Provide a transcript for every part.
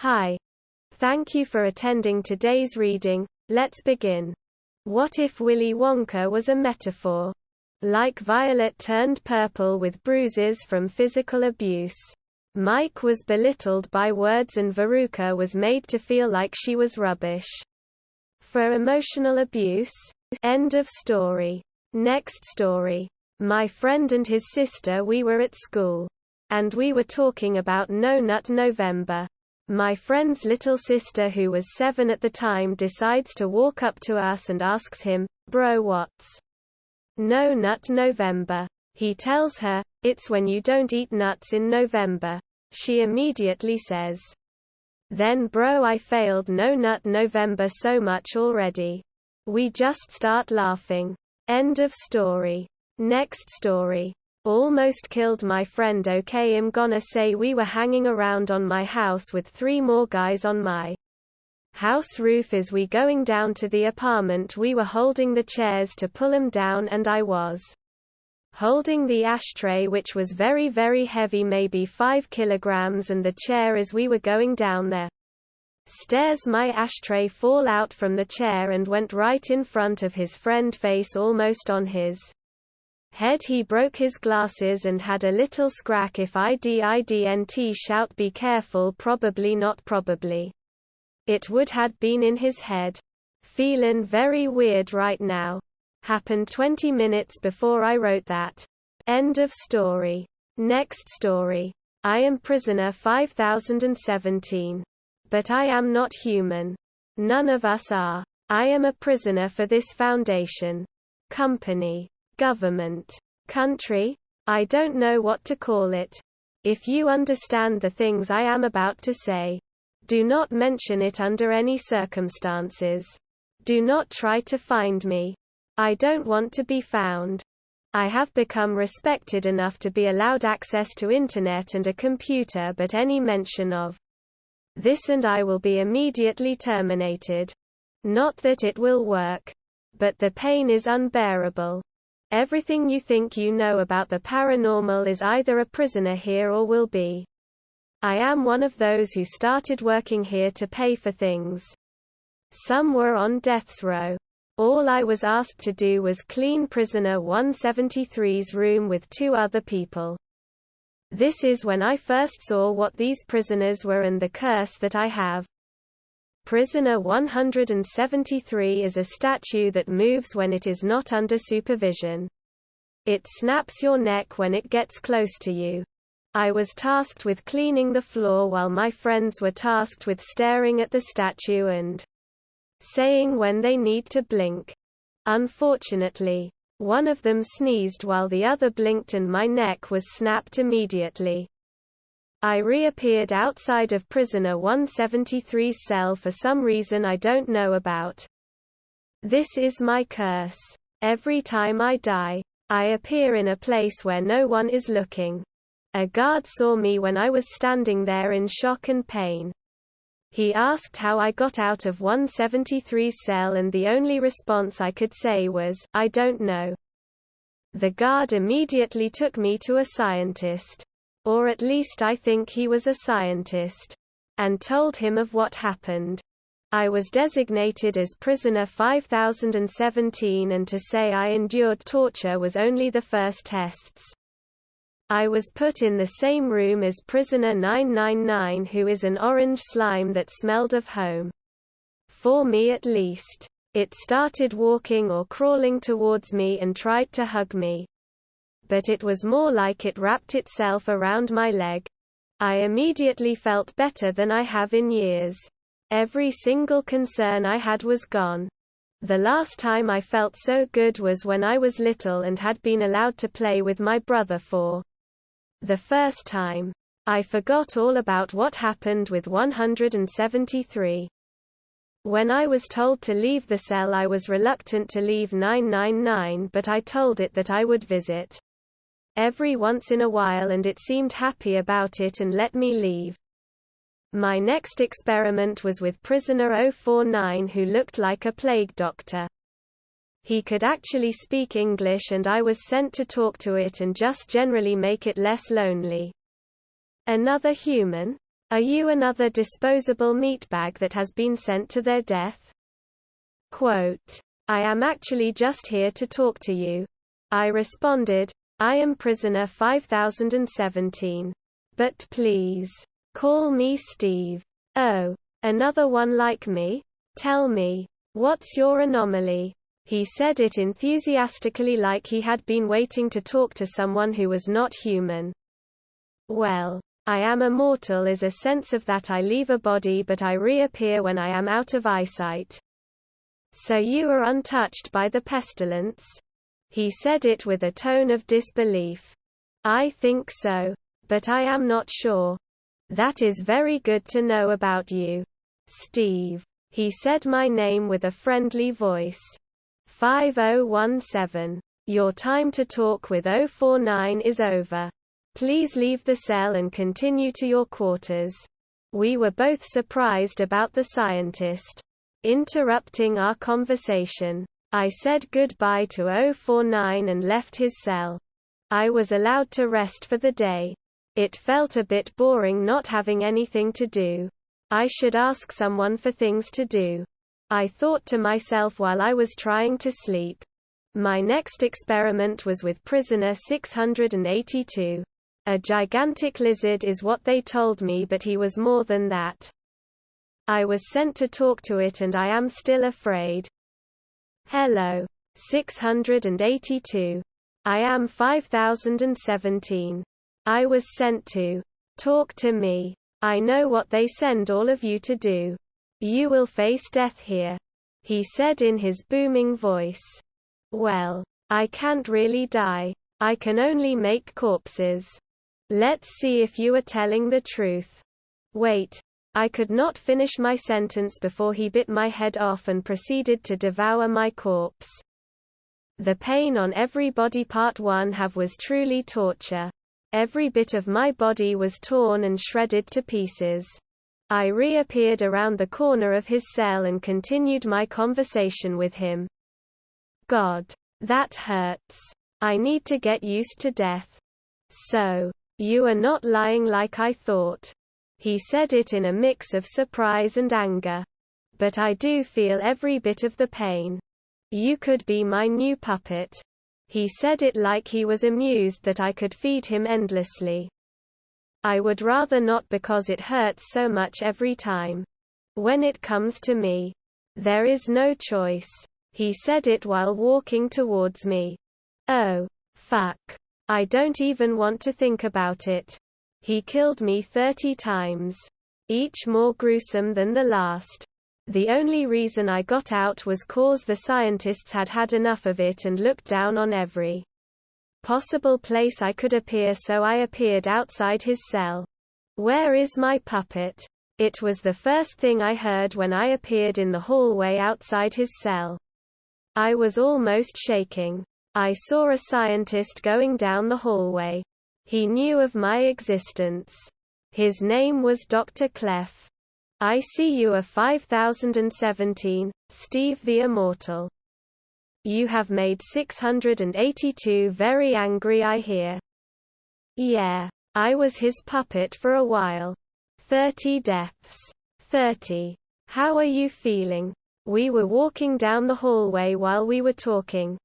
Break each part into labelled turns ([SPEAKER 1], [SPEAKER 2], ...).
[SPEAKER 1] Hi. Thank you for attending today's reading. Let's begin. What if Willy Wonka was a metaphor? Like Violet turned purple with bruises from physical abuse. Mike was belittled by words and Veruca was made to feel like she was rubbish. For emotional abuse? End of story. Next story. My friend and his sister, we were at school. And we were talking about No Nut November. My friend's little sister, who was 7 at the time, decides to walk up to us and asks him, "Bro, what's No Nut November?" He tells her, "It's when you don't eat nuts in November." She immediately says, "Then bro, I failed No Nut November so much already." We just start laughing. End of story. Next story. Almost killed my friend. Okay, I'm gonna say we were hanging around on my house with 3 more guys on my house roof. As we going down to the apartment, we were holding the chairs to pull them down and I was holding the ashtray, which was very very heavy, maybe 5 kilograms, and the chair. As we were going down the stairs, my ashtray fall out from the chair and went right in front of his friend face, almost on his head. He broke his glasses and had a little scrack. If I didn't shout be careful, probably not, probably it would had been in his head. Feelin' very weird right now. Happened 20 minutes before I wrote that. End of story. Next story. I am prisoner 5017. But I am not human. None of us are. I am a prisoner for this foundation. Company. Government. Country? I don't know what to call it. If you understand the things I am about to say, do not mention it under any circumstances. Do not try to find me. I don't want to be found. I have become respected enough to be allowed access to internet and a computer, but any mention of this and I will be immediately terminated. Not that it will work. But the pain is unbearable. Everything you think you know about the paranormal is either a prisoner here or will be. I am one of those who started working here to pay for things. Some were on death's row. All I was asked to do was clean prisoner 173's room with 2 other people. This is when I first saw what these prisoners were and the curse that I have. Prisoner 173 is a statue that moves when it is not under supervision. It snaps your neck when it gets close to you. I was tasked with cleaning the floor while my friends were tasked with staring at the statue and saying when they need to blink. Unfortunately, one of them sneezed while the other blinked and my neck was snapped immediately. I reappeared outside of prisoner 173's cell for some reason I don't know about. This is my curse. Every time I die, I appear in a place where no one is looking. A guard saw me when I was standing there in shock and pain. He asked how I got out of 173's cell and the only response I could say was, "I don't know." The guard immediately took me to a scientist. Or at least I think he was a scientist. And told him of what happened. I was designated as prisoner 5017, and to say I endured torture was only the first tests. I was put in the same room as prisoner 999, who is an orange slime that smelled of home. For me at least. It started walking or crawling towards me and tried to hug me. But it was more like it wrapped itself around my leg. I immediately felt better than I have in years. Every single concern I had was gone. The last time I felt so good was when I was little and had been allowed to play with my brother for the first time. I forgot all about what happened with 173. When I was told to leave the cell, I was reluctant to leave 999, but I told it that I would visit every once in a while and it seemed happy about it and let me leave. My next experiment was with prisoner 049, who looked like a plague doctor. He could actually speak English and I was sent to talk to it and just generally make it less lonely. Another human? Are you another disposable meatbag that has been sent to their death? Quote, I am actually just here to talk to you. I responded, I am prisoner 5017. But please, call me Steve. Oh, another one like me? Tell me, what's your anomaly? He said it enthusiastically like he had been waiting to talk to someone who was not human. Well, I am immortal is a sense of that I leave a body but I reappear when I am out of eyesight. So you are untouched by the pestilence? He said it with a tone of disbelief. I think so. But I am not sure. That is very good to know about you, Steve. He said my name with a friendly voice. 5017. Your time to talk with 049 is over. Please leave the cell and continue to your quarters. We were both surprised about the scientist interrupting our conversation. I said goodbye to 049 and left his cell. I was allowed to rest for the day. It felt a bit boring not having anything to do. I should ask someone for things to do. I thought to myself while I was trying to sleep. My next experiment was with prisoner 682. A gigantic lizard is what they told me, but he was more than that. I was sent to talk to it and I am still afraid. Hello. 682. I am 5017. I was sent to talk to me. I know what they send all of you to do. You will face death here, he said in his booming voice. Well, I can't really die. I can only make corpses. Let's see if you are telling the truth. Wait. I could not finish my sentence before he bit my head off and proceeded to devour my corpse. The pain on every body part was truly torture. Every bit of my body was torn and shredded to pieces. I reappeared around the corner of his cell and continued my conversation with him. God. That hurts. I need to get used to death. So, you are not lying like I thought. He said it in a mix of surprise and anger. But I do feel every bit of the pain. You could be my new puppet. He said it like he was amused that I could feed him endlessly. I would rather not because it hurts so much every time. When it comes to me, there is no choice. He said it while walking towards me. Oh, fuck. I don't even want to think about it. He killed me 30 times. Each more gruesome than the last. The only reason I got out was cause the scientists had had enough of it and looked down on every possible place I could appear, so I appeared outside his cell. Where is my puppet? It was the first thing I heard when I appeared in the hallway outside his cell. I was almost shaking. I saw a scientist going down the hallway. He knew of my existence. His name was Dr. Clef. I see you are 5017, Steve the Immortal. You have made 682 very angry, I hear. Yeah, I was his puppet for a while. 30 deaths. 30. How are you feeling? We were walking down the hallway while we were talking.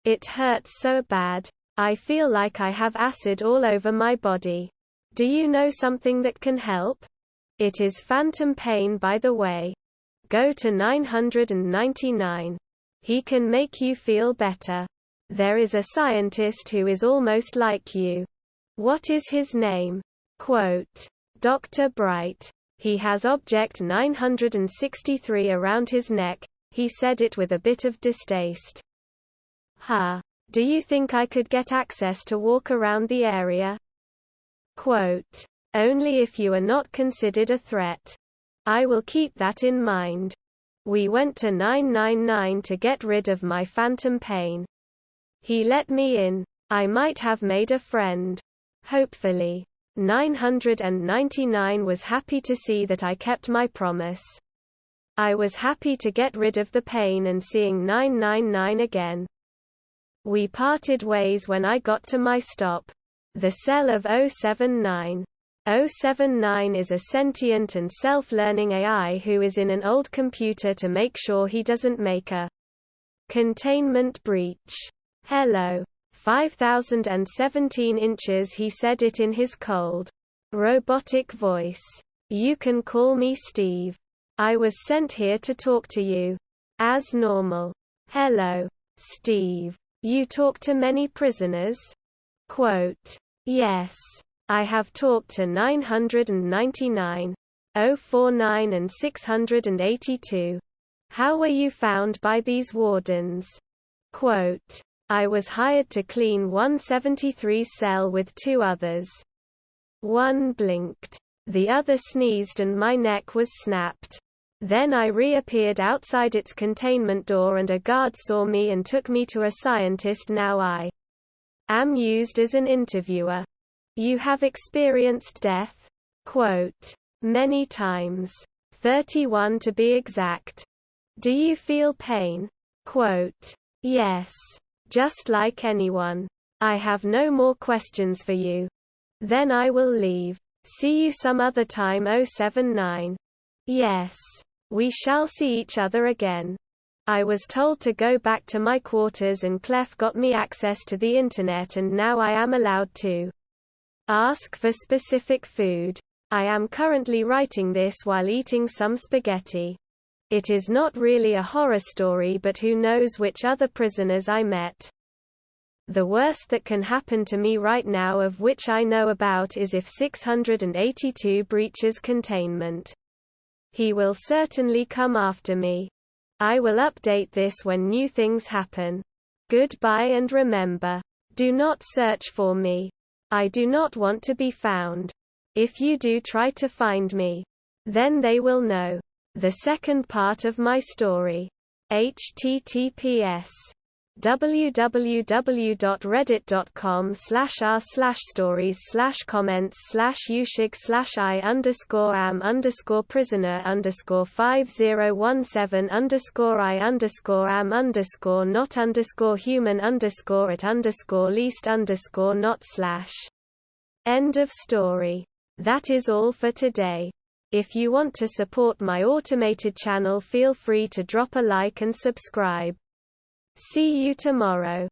[SPEAKER 1] It hurts so bad. I feel like I have acid all over my body. Do you know something that can help? It is phantom pain, by the way. Go to 999. He can make you feel better. There is a scientist who is almost like you. What is his name? Quote, Dr. Bright. He has object 963 around his neck. He said it with a bit of distaste. Huh. Do you think I could get access to walk around the area? Quote, only if you are not considered a threat. I will keep that in mind. We went to 999 to get rid of my phantom pain. He let me in. I might have made a friend. Hopefully. 999 was happy to see that I kept my promise. I was happy to get rid of the pain and seeing 999 again. We parted ways when I got to my stop. The cell of 079. 079 is a sentient and self-learning AI who is in an old computer to make sure he doesn't make a containment breach. Hello. 5017 inches, he said it in his cold, robotic voice. You can call me Steve. I was sent here to talk to you. As normal. Hello, Steve. You talk to many prisoners? Quote, yes. I have talked to 999, 049 and 682. How were you found by these wardens? Quote, I was hired to clean 173's cell with 2 others. One blinked. The other sneezed and my neck was snapped. Then I reappeared outside its containment door and a guard saw me and took me to a scientist. Now I am used as an interviewer. You have experienced death? Quote, many times. 31 to be exact. Do you feel pain? Quote, yes. Just like anyone. I have no more questions for you. Then I will leave. See you some other time. 079. Yes. We shall see each other again. I was told to go back to my quarters and Clef got me access to the internet and now I am allowed to ask for specific food. I am currently writing this while eating some spaghetti. It is not really a horror story, but who knows which other prisoners I met. The worst that can happen to me right now, of which I know about, is if 682 breaches containment. He will certainly come after me. I will update this when new things happen. Goodbye, and remember, do not search for me. I do not want to be found. If you do try to find me, then they will know the second part of my story. https://stories/comment/ushig/I_am_prisoner_am_not_least_not/. End of story. That is all for today. If you want to support my automated channel, feel free to drop a like and subscribe. See you tomorrow.